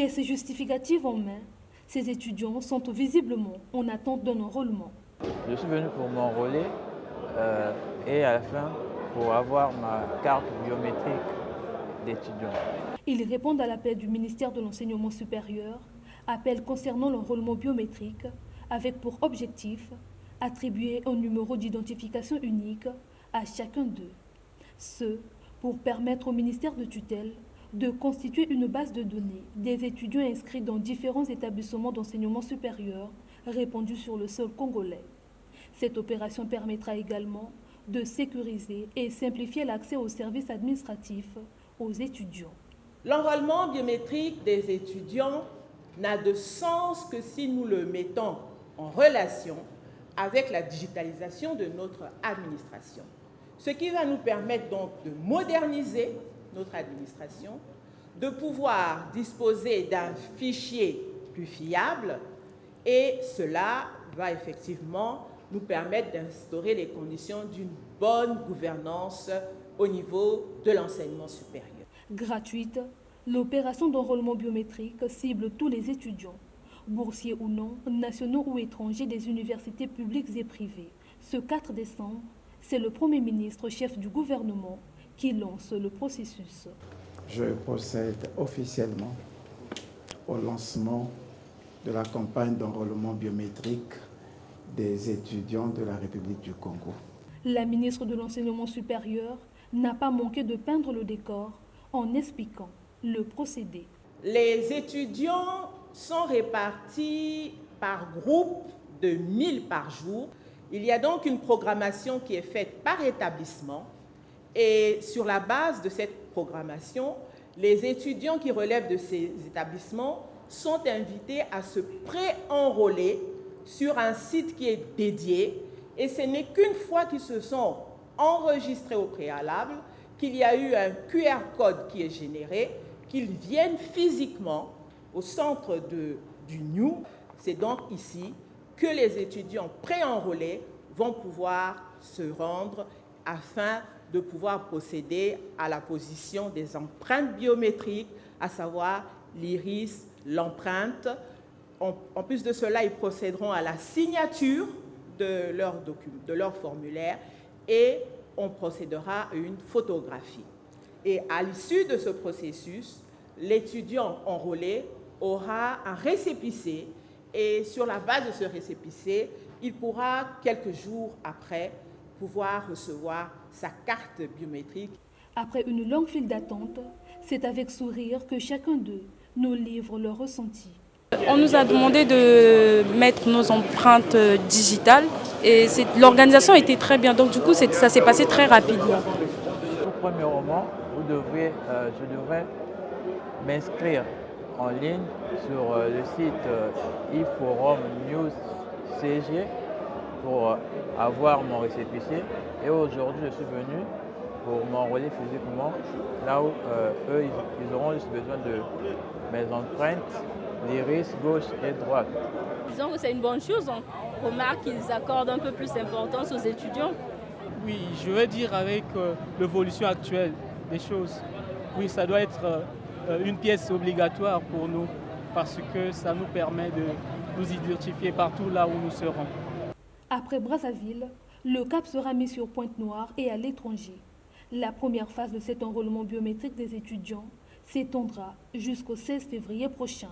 Pièces justificatives en main, ces étudiants sont visiblement en attente d'un enrôlement. Je suis venu pour m'enrôler et à la fin pour avoir ma carte biométrique d'étudiant. Ils répondent à l'appel du ministère de l'Enseignement supérieur, appel concernant l'enrôlement biométrique, avec pour objectif attribuer un numéro d'identification unique à chacun d'eux. Ce, pour permettre au ministère de tutelle de constituer une base de données des étudiants inscrits dans différents établissements d'enseignement supérieur répandus sur le sol congolais. Cette opération permettra également de sécuriser et simplifier l'accès aux services administratifs aux étudiants. L'enrôlement biométrique des étudiants n'a de sens que si nous le mettons en relation avec la digitalisation de notre administration. Ce qui va nous permettre donc de moderniser notre administration, de pouvoir disposer d'un fichier plus fiable et cela va effectivement nous permettre d'instaurer les conditions d'une bonne gouvernance au niveau de l'enseignement supérieur. Gratuite, l'opération d'enrôlement biométrique cible tous les étudiants, boursiers ou non, nationaux ou étrangers des universités publiques et privées. Ce 4 décembre, c'est le Premier ministre, chef du gouvernement, qui lance le processus. Je procède officiellement au lancement de la campagne d'enrôlement biométrique des étudiants de la République du Congo. La ministre de l'Enseignement supérieur n'a pas manqué de peindre le décor en expliquant le procédé. Les étudiants sont répartis par groupe de 1000 par jour. Il y a donc une programmation qui est faite par établissement et sur la base de cette programmation, les étudiants qui relèvent de ces établissements sont invités à se pré-enrôler sur un site qui est dédié et ce n'est qu'une fois qu'ils se sont enregistrés au préalable qu'il y a eu un QR code qui est généré, qu'ils viennent physiquement au centre du NIU. C'est donc ici que les étudiants pré-enrôlés vont pouvoir se rendre afin de pouvoir procéder à la position des empreintes biométriques, à savoir l'iris, l'empreinte. En plus de cela, ils procéderont à la signature de leur formulaire et on procédera à une photographie. Et à l'issue de ce processus, l'étudiant enrôlé aura un récépissé et sur la base de ce récépissé, il pourra, quelques jours après, pouvoir recevoir sa carte biométrique. Après une longue file d'attente, c'est avec sourire que chacun d'eux nous livre leur ressenti. On nous a demandé de mettre nos empreintes digitales et l'organisation était très bien, donc du coup ça s'est passé très rapidement. Premièrement, je devrais m'inscrire en ligne sur le site e-forum News CG pour avoir mon récépissé. Et aujourd'hui, je suis venu pour m'enrôler physiquement, là où eux, ils auront juste besoin de mes empreintes, l'iris gauche et droite. Disons que c'est une bonne chose. On remarque qu'ils accordent un peu plus d'importance aux étudiants. Oui, je veux dire avec l'évolution actuelle des choses. Oui, ça doit être une pièce obligatoire pour nous parce que ça nous permet de nous identifier partout là où nous serons. Après Brazzaville, le cap sera mis sur Pointe-Noire et à l'étranger. La première phase de cet enrôlement biométrique des étudiants s'étendra jusqu'au 16 février prochain.